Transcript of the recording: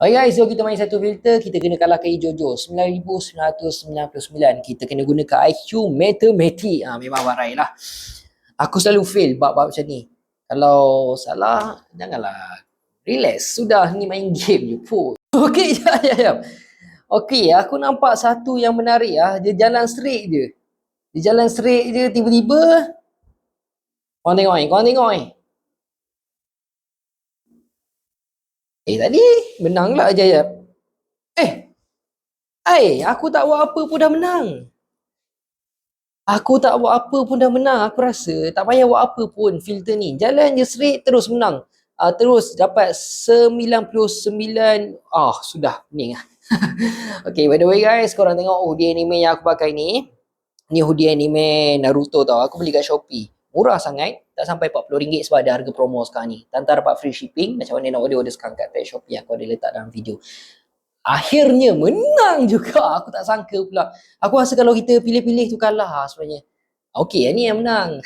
Okay guys, so kita main satu filter, kita kena kalahkan Jojo 9999. Kita kena gunakan IQ matematik. Memang barai lah. Aku selalu fail bab-bab macam ni. Kalau salah, janganlah. Relax, sudah ni main game je pun. Okey, ya. Okey, aku nampak satu yang menarik ah. Dia jalan straight je. Dia jalan straight je, tiba-tiba korang tengok ni. Tadi menang lah Jayab. Aku tak buat apa pun dah menang. Aku tak buat apa pun dah menang. Aku rasa tak payah buat apa pun filter ni. Jalan je straight terus menang. Terus dapat 99. Sudah pening lah. Okay, by the way guys, korang tengok hoodie anime yang aku pakai ni. Ni hoodie anime Naruto tau. Aku beli kat Shopee. Murah sangat. Tak sampai RM40 sebab ada harga promo sekarang ni. Tanpa dapat free shipping. Macam mana nak order sekarang kat page Shopee. Aku ada letak dalam video. Akhirnya menang juga. Aku tak sangka pula. Aku rasa kalau kita pilih-pilih tu kalah sebenarnya. Okey, ni yang menang.